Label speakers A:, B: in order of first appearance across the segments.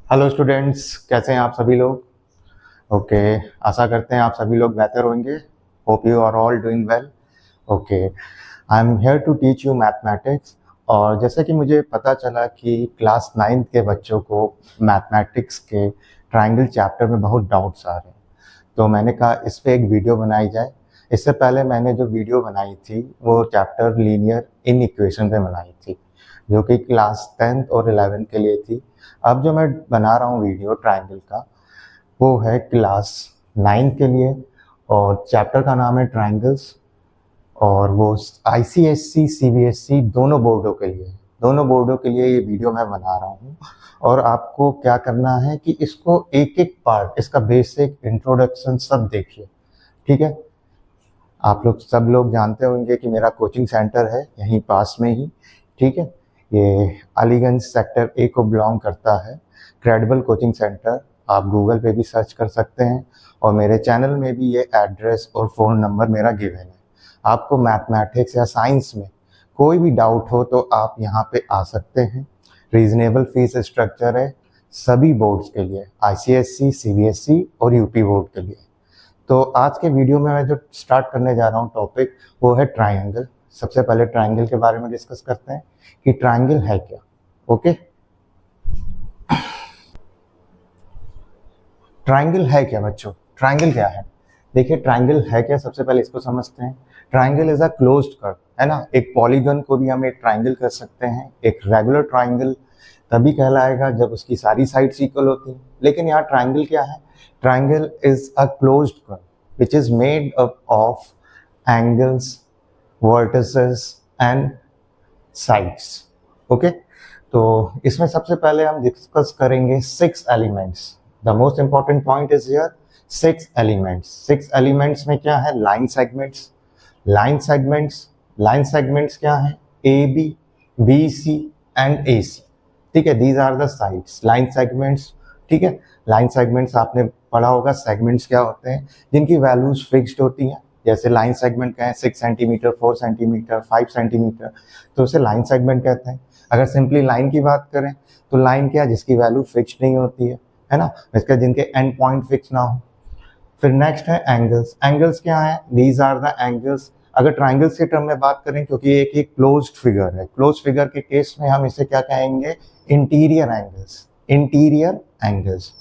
A: Hello students, कैसे हैं आप सभी लोग। ओके, आशा करते हैं आप सभी लोग बेहतर होंगे। Hope you are all doing well. Okay, I am here to teach you mathematics. और जैसे कि मुझे पता चला कि क्लास 9th के बच्चों को मैथमेटिक्स के ट्रायंगल चैप्टर में बहुत डाउट्स आ रहे हैं, तो मैंने कहा इस पे एक वीडियो बनाई जाए। इससे पहले मैंने जो वीडियो बनाई थी वो चैप्टर लीनियर इन इक्वेशन पे बनाई थी, जो कि क्लास 10th और 11th के लिए थी। अब जो मैं बना रहा हूँ वीडियो ट्रायंगल का, वो है क्लास 9 के लिए, और चैप्टर का नाम है ट्रायंगल्स। और वो आईसीएससी सीबीएसई दोनों बोर्डों के लिए ये वीडियो मैं बना रहा हूँ। और आपको क्या करना है कि इसको एक एक पार्ट, इसका बेसिक इंट्रोडक्शन सब देखिए, ठीक है। आप लोग सब लोग जानते होंगे कि मेरा कोचिंग सेंटर है यहीं पास में ही, ठीक है। ये अलीगंज सेक्टर ए को बिलोंग करता है, क्रेडिबल कोचिंग सेंटर। आप गूगल पे भी सर्च कर सकते हैं, और मेरे चैनल में भी ये एड्रेस और फ़ोन नंबर मेरा गिवन है। आपको मैथमेटिक्स या साइंस में कोई भी डाउट हो तो आप यहाँ पे आ सकते हैं। रीजनेबल फीस स्ट्रक्चर है सभी बोर्ड्स के लिए, आईसीएससी, सीबीएसई और यूपी बोर्ड के लिए। तो आज के वीडियो में मैं जो स्टार्ट करने जा रहा हूँ टॉपिक, वो है ट्रायंगल। सबसे पहले ट्रायंगल के बारे में डिस्कस करते हैं कि ट्रायंगल है क्या। ओके, ट्रायंगल है क्या बच्चों, ट्रायंगल क्या है। देखिए ट्रायंगल है क्या, सबसे पहले इसको समझते हैं। Triangle is a closed curve, है ना। एक पॉलीगन को भी हम एक ट्रायंगल कर सकते हैं। एक रेगुलर ट्रायंगल तभी कहलाएगा जब उसकी सारी साइड्स इक्वल होती हैं। लेकिन यहाँ ट्रायंगल क्या है, triangle is a closed curve which is made up of angles, vertices and sides. Okay, तो इसमें सबसे पहले हम डिस्कस करेंगे 6 elements. The most important point is here 6 elements. 6 elements में क्या है, लाइन सेगमेंट्स। लाइन सेगमेंट्स क्या है, A B, B C and A C, ठीक है। These are the sides, line segments, ठीक है। लाइन सेगमेंट्स आपने पढ़ा होगा, सेगमेंट्स क्या होते हैं जिनकी वैल्यूज फिक्स्ड होती हैं। जैसे लाइन सेगमेंट क्या है, 6 सेंटीमीटर, 4 सेंटीमीटर, 5 सेंटीमीटर, तो उसे लाइन सेगमेंट कहते हैं। अगर सिंपली लाइन की बात करें तो लाइन क्या है, जिसकी वैल्यू फिक्स्ड नहीं होती है ना, इसका जिनके एंड पॉइंट फिक्स ना हो। फिर नेक्स्ट है एंगल्स। एंगल्स क्या है, दीज आर द एंगल्स। अगर ट्राइंगल्स के टर्म में बात करें, क्योंकि एक क्लोज्ड फिगर है, क्लोज फिगर के केस में हम इसे क्या कहेंगे, इंटीरियर एंगल्स, इंटीरियर एंगल्स।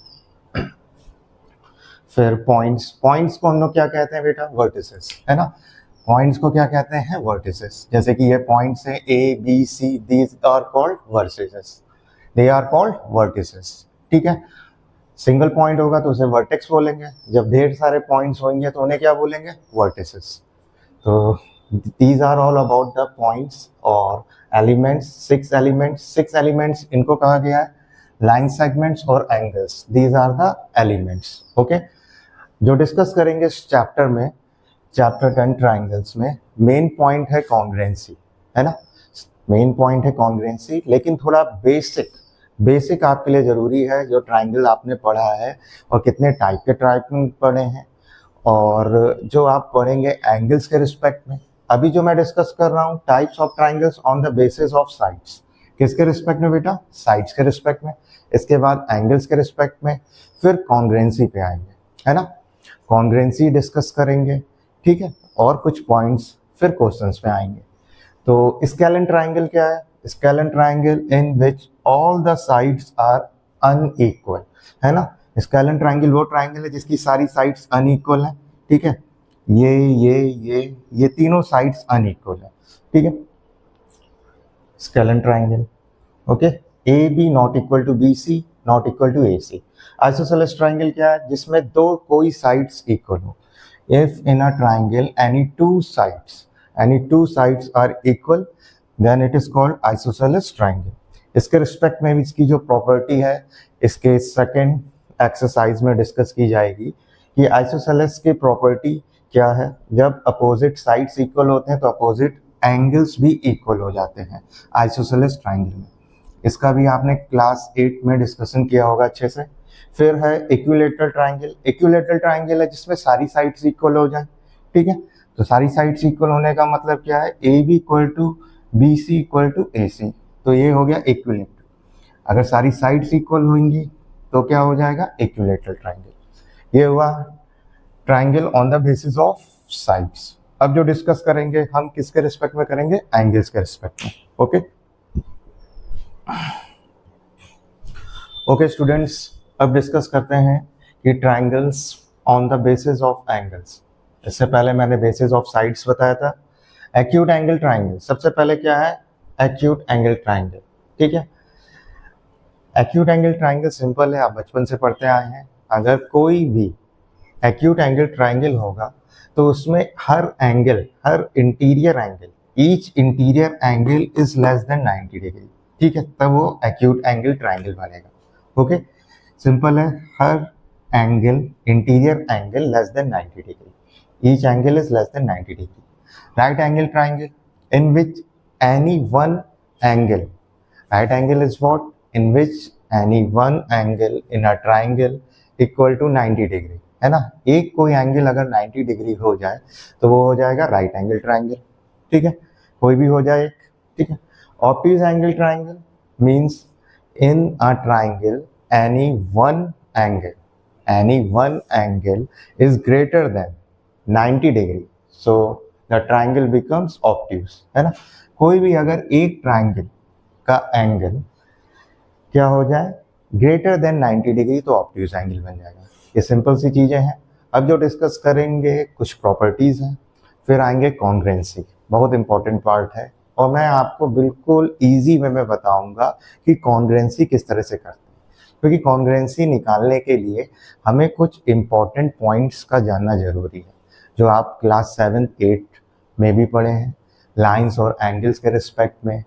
A: फिर पॉइंट्स, पॉइंट्स को हम लोग क्या कहते हैं बेटा, वर्टिसेस, है ना। पॉइंट्स को क्या कहते हैं, वर्टिसेस। जैसे कि ये पॉइंट्स है A B C, these are called vertices, they are called vertices, ठीक है। सिंगल पॉइंट होगा तो उसे वर्टेक्स बोलेंगे, जब ढेर सारे पॉइंट्स होंगे तो उन्हें क्या बोलेंगे, वर्टिसेस। तो these are all about the points और एलिमेंट्स। 6 एलिमेंट्स इनको कहा गया है लाइन सेगमेंट्स और angles, these are the elements. Okay, जो डिस्कस करेंगे इस चैप्टर में, चैप्टर 10 ट्राइंगल्स में, मेन पॉइंट है कॉन्ग्रुएंसी, है ना। मेन पॉइंट है कॉन्ग्रुएंसी, लेकिन थोड़ा बेसिक आपके लिए जरूरी है। जो ट्राइंगल आपने पढ़ा है और कितने टाइप के ट्राइंगल पढ़े हैं, और जो आप पढ़ेंगे एंगल्स के रिस्पेक्ट में। अभी जो मैं डिस्कस कर रहा हूँ types of triangles on the basis of sides, किसके रिस्पेक्ट में बेटा, साइड्स के रिस्पेक्ट में। इसके बाद एंगल्स के रिस्पेक्ट में, फिर कॉन्ग्रुएंसी पे आएंगे, है ना। कॉन्ग्रुएंसी डिस्कस करेंगे, ठीक है, और कुछ पॉइंट्स फिर क्वेश्चंस पे आएंगे। तो स्केलन ट्राइंगल क्या है, scalene triangle in which all the sides are unequal, है ना। स्केलन ट्राइंगल वो ट्राइंगल है जिसकी सारी साइड्स अनइक्वल हैं, ठीक है। ये तीनों साइड्स अनइक्वल है, ठीक है, scalene triangle. Okay, A B not equal to B C, not equal to A C. Isosceles triangle क्या है, जिसमें दो कोई साइड्स इक्वल हो। If in a triangle any two sides are equal, then it is called isosceles triangle. इसके respect में भी इसकी जो प्रॉपर्टी है, इसके सेकेंड एक्सरसाइज में डिस्कस की जाएगी कि आइसोसेलेस की प्रॉपर्टी क्या है। जब अपोजिट साइड्स इक्वल होते हैं तो अपोजिट एंगल्स भी इक्वल हो जाते हैं आइसोसेलेस ट्राइंगल में। इसका भी आपने क्लास 8 में डिस्कशन किया होगा अच्छे से। फिर है इक्विलेटरल ट्राइंगल। इक्विलेटरल ट्राइंगल है जिसमें सारी साइड्स इक्वल हो जाए, ठीक है। तो सारी साइड्स इक्वल होने का मतलब क्या है, A B equal to B C equal to A C, तो ये हो गया इक्विलेटरल। अगर सारी साइड्स इक्वल होंगी तो क्या हो जाएगा, इक्विलैटरल ट्राइंगल। ये हुआ triangle on the basis of sides. अब जो डिस्कस करेंगे हम किसके रिस्पेक्ट में करेंगे, एंगल्स के रिस्पेक्ट में। ओके ओके स्टूडेंट्स, अब डिस्कस करते हैं कि triangles on the basis of angles. इससे पहले मैंने बेसिस ऑफ साइड्स बताया था। एक्यूट एंगल ट्राइंगल, सबसे पहले क्या है, एक्यूट एंगल ट्राइंगल। ठीक है, एक्यूट एंगल ट्राइंगल सिंपल है, आप बचपन से पढ़ते आए हैं। अगर कोई भी एक्यूट एंगल ट्राइंगल होगा तो उसमें हर एंगल, हर interior angle, each interior angle is less than 90 degree. ठीक है, तब वो एक्यूट एंगल ट्राइंगल बनेगा। ओके, सिंपल है, हर angle, interior angle less than 90 degree, each angle is less than 90 degree. Right angle triangle in which any one angle, right angle is what, in which any one angle in a triangle equal to 90 degree, है ना। एक कोई angle अगर 90 degree हो जाए तो वो हो जाएगा राइट एंगल ट्राइंगल। ठीक है, कोई भी हो जाए एक। ठीक है, obtuse angle triangle means in a triangle any one angle is greater than 90 degree, so the triangle becomes obtuse, है ना। कोई भी अगर एक ट्राइंगल का एंगल क्या हो जाए, ग्रेटर देन 90 डिग्री, तो ऑब्ट्यूज एंगल बन जाएगा। ये सिंपल सी चीजें हैं। अब जो डिस्कस करेंगे कुछ प्रॉपर्टीज हैं, फिर आएंगे कॉन्ग्रुएंसी, बहुत इंपॉर्टेंट पार्ट है, और मैं आपको बिल्कुल इजी वे में बताऊंगा कि कॉन्ग्रुएंसी किस तरह से करते हैं, क्योंकि कॉन्ग्रुएंसी निकालने के लिए हमें कुछ इंपॉर्टेंट पॉइंट्स का जानना जरूरी है, जो आप क्लास 7-8 में भी पढ़े हैं। लाइंस और एंगल्स के रिस्पेक्ट में,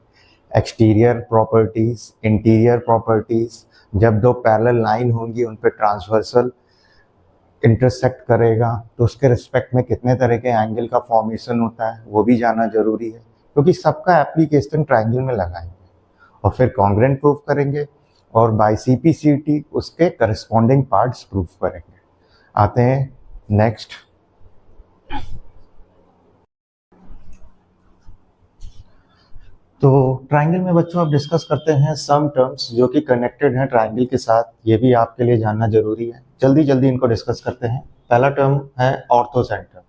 A: एक्सटीरियर प्रॉपर्टीज, इंटीरियर प्रॉपर्टीज, जब दो पैरेलल लाइन होंगी उन पे ट्रांसवर्सल इंटरसेक्ट करेगा तो उसके रिस्पेक्ट में कितने तरह के एंगल का फॉर्मेशन होता है, वो भी जानना जरूरी है, क्योंकि सबका एप्लीकेशन ट्राइंगल में लगाएंगे। और फिर कॉन्ग्रुएंट प्रूफ करेंगे, और बाय सीपीसीटी उसके करस्पॉन्डिंग पार्ट्स प्रूफ करेंगे। आते हैं नेक्स्ट। तो ट्राइंगल में बच्चों आप डिस्कस करते हैं सम टर्म्स जो कि कनेक्टेड हैं ट्राइंगल के साथ, ये भी आपके लिए जानना जरूरी है। जल्दी जल्दी इनको डिस्कस करते हैं। पहला टर्म है ऑर्थोसेंटर।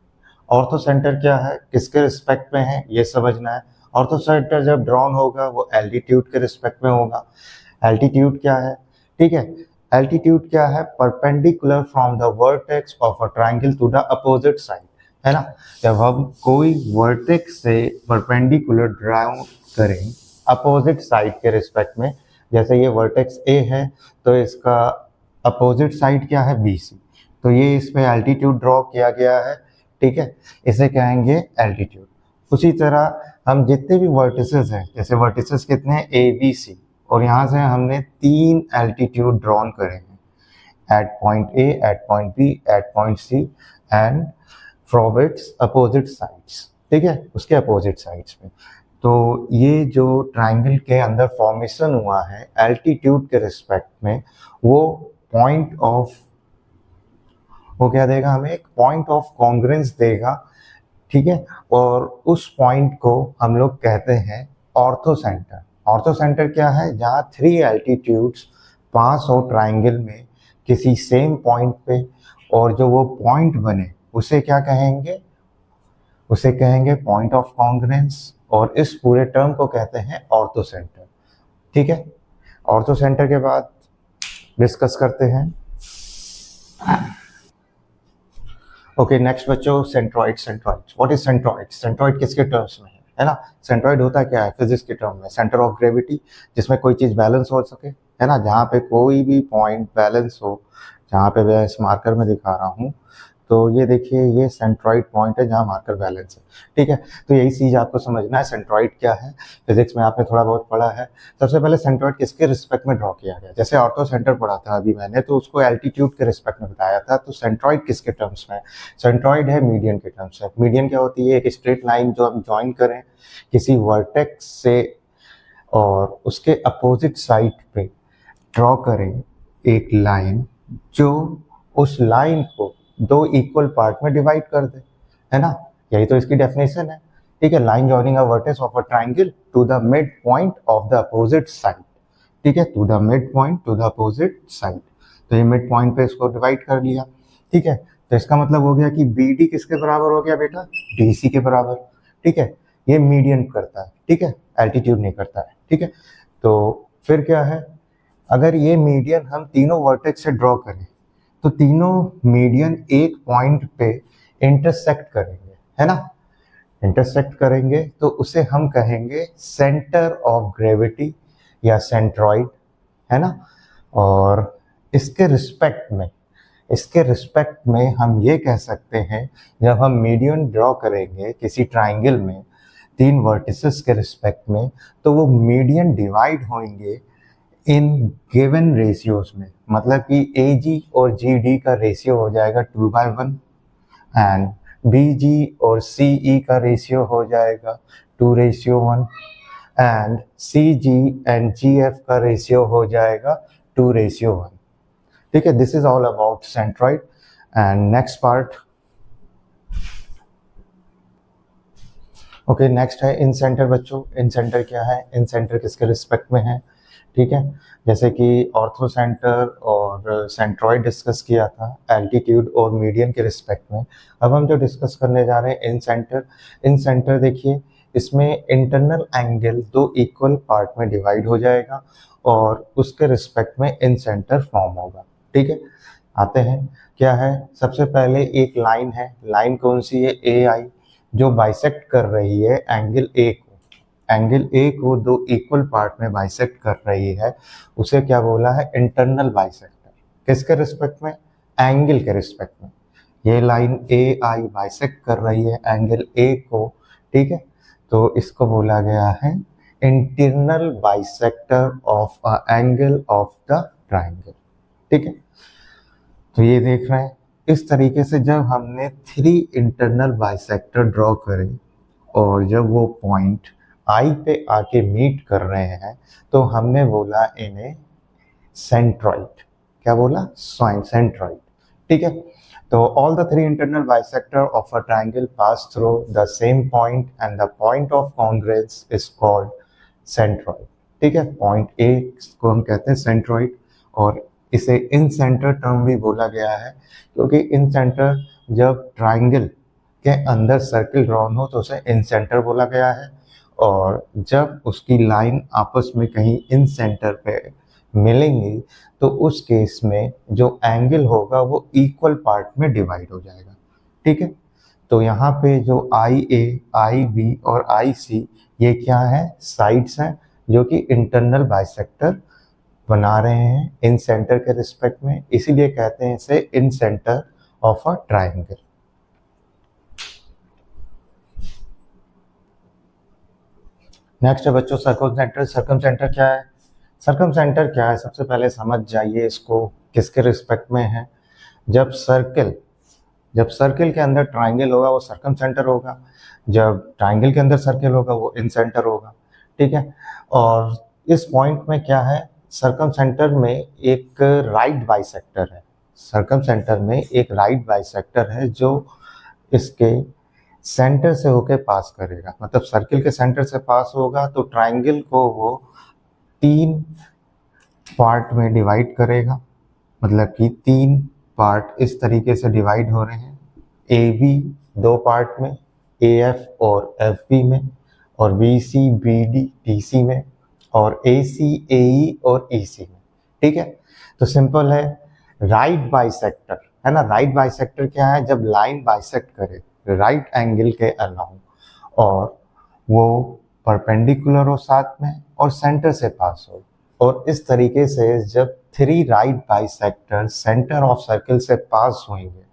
A: ऑर्थोसेंटर क्या है, किसके रिस्पेक्ट में है, ये समझना है। ऑर्थोसेंटर जब ड्रॉन होगा वो एल्टीट्यूड के रिस्पेक्ट में होगा। एल्टीट्यूड क्या है, ठीक है, एल्टीट्यूड क्या है, perpendicular from the vertex of a triangle to the opposite side, है ना। जब हम कोई वर्टेक्स से परपेंडिकुलर ड्रा करें अपोजिट साइड के रिस्पेक्ट में, जैसे ये वर्टेक्स ए है तो इसका अपोजिट साइड क्या है, बी सी, तो ये इस पे एल्टीट्यूड ड्रॉ किया गया है। ठीक है, इसे कहेंगे एल्टीट्यूड। उसी तरह हम जितने भी वर्टिसेस हैं, जैसे वर्टिसेस कितने हैं, ए बी सी, और यहाँ से हमने 3 एल्टीट्यूड ड्रॉन करे हैं, at point A, at point B, at point C, and from its opposite sides. ठीक है, उसके अपोजिट साइड्स में। तो ये जो ट्राइंगल के अंदर फॉर्मेशन हुआ है एल्टीट्यूड के रिस्पेक्ट में, वो पॉइंट ऑफ, वो क्या देगा हमें, एक पॉइंट ऑफ कॉन्ग्रुएंस देगा। ठीक है, और उस पॉइंट को हम लोग कहते हैं ऑर्थोसेंटर। ऑर्थोसेंटर क्या है, जहाँ 3 एल्टीट्यूड्स पास हो ट्राइंगल में किसी सेम पॉइंट पे, और जो वो पॉइंट बने उसे क्या कहेंगे, उसे कहेंगे पॉइंट ऑफ कॉन्ग्रुएंस, और इस पूरे टर्म को कहते हैं ऑर्थोसेंटर। ठीक है, ऑर्थोसेंटर के बाद डिस्कस करते हैं। ओके नेक्स्ट बच्चों, centroid. Centroid, what is centroid, centroid किसके टर्म्स में है ना। सेंट्रॉइड होता क्या है, फिजिक्स के टर्म में सेंटर ऑफ ग्रेविटी, जिसमें कोई चीज बैलेंस हो सके, है ना, जहाँ पे कोई भी पॉइंट बैलेंस हो, जहाँ पे मैं इस मार्कर में दिखा रहा हूँ, तो ये देखिए ये सेंट्रॉइड पॉइंट है जहाँ मार्कर बैलेंस है। ठीक है, तो यही चीज आपको समझना है, सेंट्रॉइड क्या है, फिजिक्स में आपने थोड़ा बहुत पढ़ा है। सबसे पहले सेंट्रॉइड किसके रिस्पेक्ट में ड्रॉ किया गया, जैसे ऑर्थो सेंटर पढ़ा था अभी मैंने, तो उसको एल्टीट्यूड के रिस्पेक्ट में बताया था। तो सेंट्रॉइड किसके टर्म्स में, सेंट्रॉइड है मीडियन के टर्म्स में। मीडियन क्या होती है, एक स्ट्रेट लाइन जो हम ज्वाइन करें किसी वर्टेक्स से और उसके अपोजिट साइड पे ड्रॉ करें एक लाइन, जो उस लाइन को 2 इक्वल पार्ट में डिवाइड कर दे, है ना, यही तो इसकी डेफिनेशन है। ठीक है, line joining a vertex of a triangle to the mid point of the opposite side. ठीक है, to the mid point to the opposite side. तो ये मिड पॉइंट पे इसको डिवाइड कर लिया, ठीक है। तो इसका मतलब हो गया कि बी डी किसके बराबर हो गया बेटा, डी सी के बराबर, ठीक है। ये मीडियन करता है, ठीक है, एल्टीट्यूड नहीं करता है, ठीक है। तो फिर क्या है, अगर ये मीडियन हम तीनों वर्टेक्स से ड्रॉ करें तो तीनों मीडियन एक पॉइंट पे इंटरसेक्ट करेंगे, है ना। इंटरसेक्ट करेंगे तो उसे हम कहेंगे सेंटर ऑफ ग्रेविटी या सेंट्रॉइड, है ना। और इसके रिस्पेक्ट में हम ये कह सकते हैं, जब हम मीडियन ड्रॉ करेंगे किसी ट्राइंगल में तीन वर्टिसेस के रिस्पेक्ट में, तो वो मीडियन डिवाइड होंगे इन गिवन रेशियोज में। मतलब कि ए जी और जी डी का रेशियो हो जाएगा 2/1 एंड बी जी और सी ई का रेशियो हो जाएगा 2:1 and C G and G F का रेशियो हो जाएगा 2:1, ठीक है। This is all about centroid. And next part, okay, next है इन सेंटर। बच्चों इन सेंटर क्या है, इन सेंटर किसके रिस्पेक्ट में है, ठीक है। जैसे कि ऑर्थो सेंटर और सेंट्रॉइड डिस्कस किया था एल्टीट्यूड और मीडियन के रिस्पेक्ट में। अब हम जो डिस्कस करने जा रहे हैं इन सेंटर देखिए, इसमें इंटरनल एंगल दो इक्वल पार्ट में डिवाइड हो जाएगा और उसके रिस्पेक्ट में इन सेंटर फॉर्म होगा, ठीक है। आते हैं, क्या है, सबसे पहले एक लाइन है, लाइन कौन सी है, ए आई, जो बाइसेक्ट कर रही है एंगल ए को दो इक्वल पार्ट में बाइसेक्ट कर रही है, उसे क्या बोला है, इंटरनल बाइसेक्टर। किसके रिस्पेक्ट में, एंगल के रिस्पेक्ट में। ये लाइन ए आई बाइसेक्ट कर रही है एंगल ए को, ठीक है। तो इसको बोला गया है internal bisector of a angle of the triangle, ठीक है। तो ये देख रहे हैं, इस तरीके से जब हमने 3 इंटरनल बाइसेक्टर ड्रॉ करे और जब वो पॉइंट आई पे आके मीट कर रहे हैं तो हमने बोला इन्हें सेंट्रॉइड। क्या बोला, सेंट्रॉइड, ठीक है। तो all the 3 internal bisector of a triangle pass through the same point and the point of congruence is called centroid, ठीक है। पॉइंट ए को हम कहते हैं सेंट्रॉइड और इसे इन सेंटर टर्म भी बोला गया है, क्योंकि इन सेंटर जब ट्राइंगल के अंदर सर्किल ड्रॉन हो तो उसे इन सेंटर बोला गया है, और जब उसकी लाइन आपस में कहीं इन सेंटर पे मिलेंगी तो उस केस में जो एंगल होगा वो इक्वल पार्ट में डिवाइड हो जाएगा, ठीक है। तो यहाँ पे जो आई ए, आई बी और आई सी ये क्या है, साइड्स हैं जो कि इंटरनल बाइसेक्टर बना रहे हैं इन सेंटर के रिस्पेक्ट में, इसीलिए कहते हैं इसे incentre of a triangle. Next है बच्चों सर्कमसेंटर। सर्कमसेंटर क्या है, सर्कमसेंटर क्या है, सबसे पहले समझ जाइए इसको किसके रिस्पेक्ट में है। जब सर्किल के अंदर ट्राइंगल होगा वो सर्कमसेंटर होगा, जब ट्राइंगल के अंदर सर्किल होगा वो इन सेंटर होगा, ठीक है। और इस पॉइंट में क्या है, सर्कमसेंटर में एक राइट बाइसेक्टर है, सर्कमसेंटर में एक राइट बाइसेक्टर है जो इसके सेंटर से होके पास करेगा। मतलब सर्किल के सेंटर से पास होगा तो ट्राइंगल को वो 3 पार्ट में डिवाइड करेगा। मतलब कि 3 पार्ट इस तरीके से डिवाइड हो रहे हैं, ए बी 2 पार्ट में, ए एफ और एफ बी में, और B C B D D C में, और ए सी ए ई और ई सी में, ठीक है। तो सिंपल है, राइट बाइसेक्टर है ना। राइट बाइसेक्टर क्या है, जब लाइन बाइसेक्ट करे राइट एंगल के अलाउंग और वो परपेंडिकुलर हो साथ में और सेंटर से पास हो, और इस तरीके से जब 3 right bisector centre of circle से पास होंगे,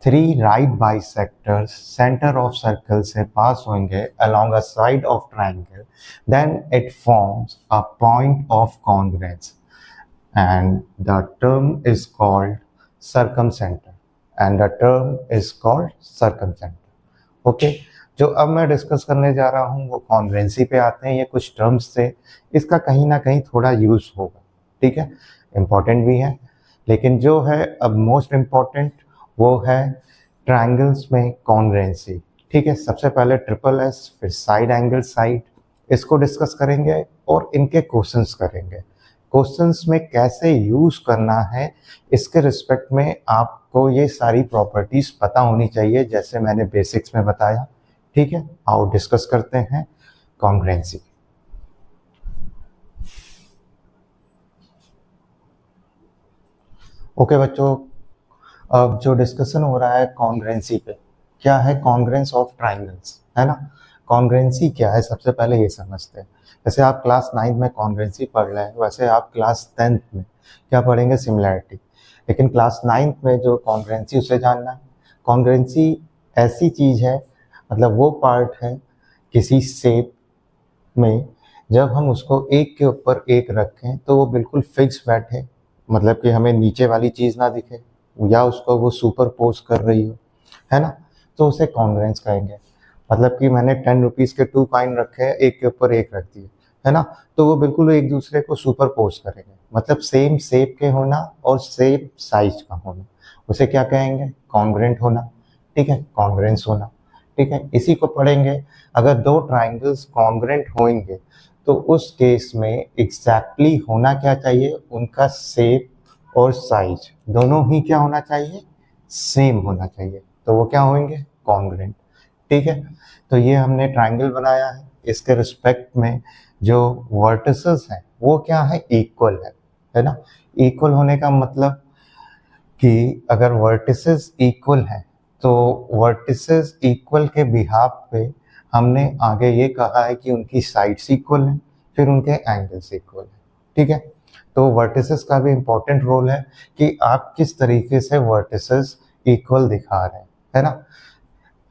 A: 3 right bisectors centre of circle से पास होंगे along a side of triangle, then it forms a point of congruence and the term is called circumcenter and the term is called circumcenter. Okay, जो अब मैं discuss करने जा रहा हूँ वो कॉन्ग्रुएंसी पे आते हैं। ये कुछ टर्म्स थे, इसका कहीं ना कहीं थोड़ा यूज होगा, ठीक है, इम्पॉर्टेंट भी है। लेकिन जो है अब मोस्ट इम्पॉर्टेंट वो है ट्रायंगल्स में कॉन्ग्रुएंसी, ठीक है। सबसे पहले ट्रिपल एस, फिर साइड एंगल साइड, इसको डिस्कस करेंगे और इनके क्वेश्चंस करेंगे। क्वेश्चंस में कैसे यूज करना है, इसके रिस्पेक्ट में आपको ये सारी प्रॉपर्टीज पता होनी चाहिए, जैसे मैंने बेसिक्स में बताया। ठीक है, आओ डिस्कस करते हैं कॉन्ग्रुएंसी। ओके बच्चों, अब जो डिस्कशन हो रहा है कॉन्ग्रुएंसी पे, क्या है कॉन्ग्रुएंस ऑफ ट्राइंगल्स, है ना। कॉन्ग्रुएंसी क्या है सबसे पहले ये समझते हैं। जैसे आप क्लास 9 में कॉन्ग्रुएंसी पढ़ रहे हैं, वैसे आप क्लास 10th में क्या पढ़ेंगे, सिमिलैरिटी। लेकिन क्लास 9th में जो कॉन्ग्रुएंसी उसे जानना है। कॉन्ग्रुएंसी ऐसी चीज़ है, मतलब वो पार्ट है किसी शेप में, जब हम उसको एक के ऊपर एक रखें तो वो बिल्कुल फिक्स बैठे, मतलब कि हमें नीचे वाली चीज़ ना दिखे या उसको वो सुपर पोज कर रही हो, है ना, तो उसे कॉन्ग्रुएंस कहेंगे। मतलब कि मैंने 10 रुपीज़ के 2 कॉइन रखे हैं, एक के ऊपर एक रख दिए, है ना, तो वो बिल्कुल एक दूसरे को सुपर पोज करेंगे, मतलब सेम शेप के होना और सेम साइज का होना, उसे क्या कहेंगे, कॉन्ग्रुएंट होना। ठीक है, कॉन्ग्रुएंस होना। ठीक है, इसी को पढ़ेंगे। अगर दो ट्राइंगल्स कॉन्ग्रुएंट होंगे तो उस केस में एग्जैक्टली होना क्या चाहिए, उनका शेप और साइज दोनों ही क्या होना चाहिए, सेम होना चाहिए, तो वो क्या होंगे, कॉन्ग्रुएंट। ठीक है, तो ये हमने ट्राइंगल बनाया है, इसके रिस्पेक्ट में जो वर्टिसेस हैं वो क्या है, इक्वल है ना। इक्वल होने का मतलब कि अगर वर्टिसेस इक्वल हैं तो वर्टिसेस इक्वल के बिहाफ पे हमने आगे ये कहा है कि उनकी साइड्स इक्वल हैं, फिर उनके एंगल्स इक्वल हैं। ठीक है, तो वर्टिसेस का भी इम्पोर्टेंट रोल है कि आप किस तरीके से वर्टिसेस इक्वल दिखा रहे हैं, है ना।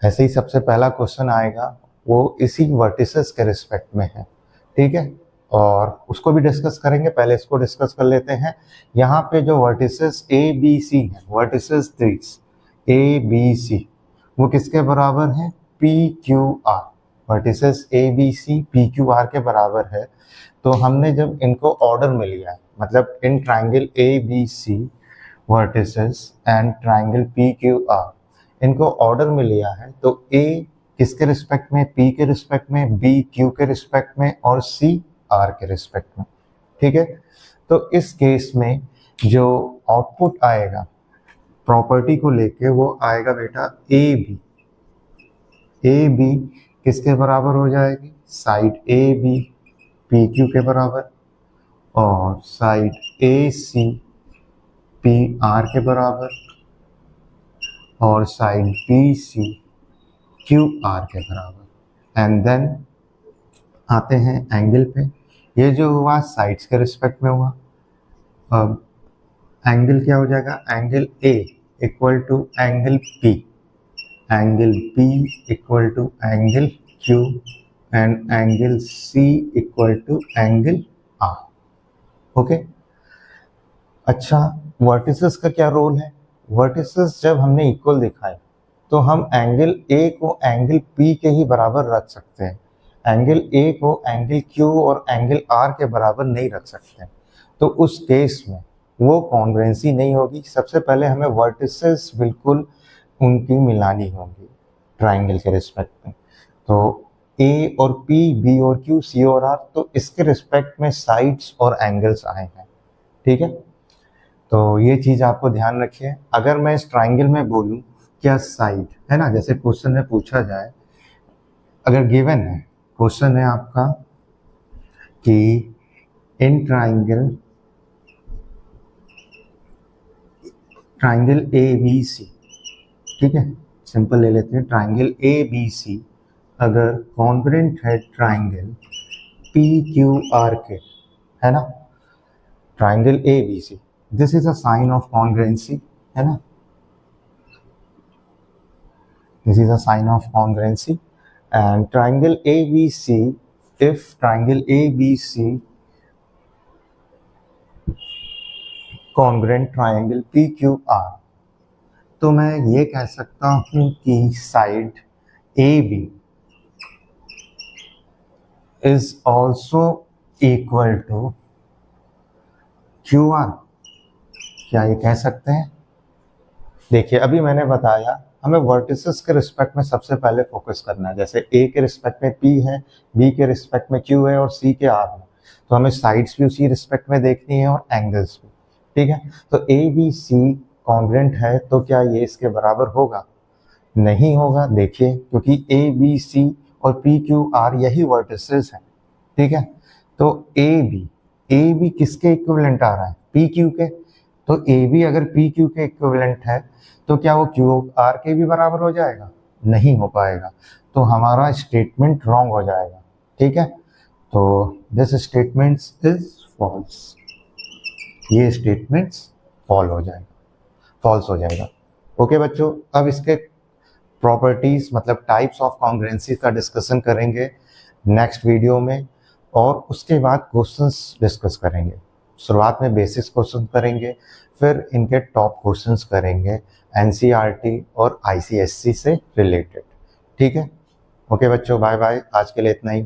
A: ऐसे ही सबसे पहला क्वेश्चन आएगा, वो इसी वर्टिसेस के रिस्पेक्ट में है। ठीक है, और उसको भी डिस्कस करेंगे, पहले इसको डिस्कस कर लेते हैं। यहाँ पे जो वर्टिसेस ए बी सी हैं, vertices this A B C, वो किसके बराबर हैं, P Q R. Vertices A B C P Q R के बराबर है। तो हमने जब इनको ऑर्डर में लिया है, मतलब in triangle A B C vertices and triangle P Q R, इनको ऑर्डर में लिया है, तो ए किसके रिस्पेक्ट में, पी के रिस्पेक्ट में, बी क्यू के रिस्पेक्ट में और सी आर के रिस्पेक्ट में। ठीक है, तो इस केस में जो आउटपुट आएगा प्रॉपर्टी को लेके, वो आएगा बेटा ए बी। ए बी किसके बराबर हो जाएगी, side A B P Q के बराबर, और side A C P R के बराबर, और side B C Q R के बराबर। एंड देन आते हैं एंगल पे। ये जो हुआ साइड्स के रिस्पेक्ट में हुआ। अब एंगल क्या हो जाएगा, angle A equal to angle P, angle B equal to angle Q, and angle C equal to angle R. Okay, अच्छा वर्टिसेस का क्या रोल है। वर्टिसेस जब हमने इक्वल दिखाए तो हम एंगल ए को एंगल पी के ही बराबर रख सकते हैं, एंगल ए को एंगल क्यू और एंगल आर के बराबर नहीं रख सकते। तो उस केस में वो कॉन्ग्रुएंसी नहीं होगी। सबसे पहले हमें वर्टिसेस बिल्कुल उनकी मिलानी होगी ट्राइंगल के रिस्पेक्ट में। तो ए और पी, बी और क्यू, सी और आर, तो इसके रिस्पेक्ट में साइड्स और एंगल्स आए हैं। ठीक है, तो ये चीज़ आपको ध्यान रखिए। अगर मैं इस ट्राइंगल में बोलूँ क्या साइड, है ना, जैसे क्वेश्चन में पूछा जाए, अगर गिवन है, क्वेश्चन है आपका कि इन ट्राइंगल ए बी सी, ठीक है, सिंपल ले लेते हैं, ट्राइंगल ए बी सी अगर कॉन्ग्रुएंट है ट्राइंगल पी क्यू आर के, है ना, triangle A B C, this is a sign of congruency, है ना, this is a sign of congruency. And triangle ABC, if triangle ABC congruent triangle PQR, तो मैं ये कह सकता हूँ कि side AB is also equal to QR। क्या ये कह सकते हैं। देखिए अभी मैंने बताया हमें वर्टिसेस के रिस्पेक्ट में सबसे पहले फोकस करना है। जैसे ए के रिस्पेक्ट में पी है, बी के रिस्पेक्ट में क्यू है और सी के आर है। तो हमें साइड्स भी उसी रिस्पेक्ट में देखनी है और एंगल्स भी, ठीक है। तो ए बी सी कॉन्ग्रुएंट है तो क्या ये इसके बराबर होगा? नहीं होगा, देखिए, क्योंकि ए बी सी और पी क्यू आर यही वर्टिसेस हैं, ठीक है। तो ए बी किसके इक्विवेलेंट आ रहा है? पी क्यू के। तो ए बी अगर पी क्यू के इक्विवेलेंट है तो क्या वो क्यू आर के भी बराबर हो जाएगा? नहीं हो पाएगा, तो हमारा स्टेटमेंट रॉन्ग हो जाएगा, ठीक है। तो दिस स्टेटमेंट इज फॉल्स, ये स्टेटमेंट्स फॉल्स हो जाएगा। ओके बच्चों, अब इसके प्रॉपर्टीज मतलब टाइप्स ऑफ कॉन्ग्रुएंसी का डिस्कशन करेंगे नेक्स्ट वीडियो में, और उसके बाद क्वेश्चंस डिस्कस करेंगे। शुरुआत में बेसिक्स क्वेश्चन करेंगे, फिर इनके टॉप क्वेश्चंस करेंगे एनसीईआरटी और आईसीएससी से रिलेटेड, ठीक है। ओके बच्चों, बाय बाय, आज के लिए इतना ही।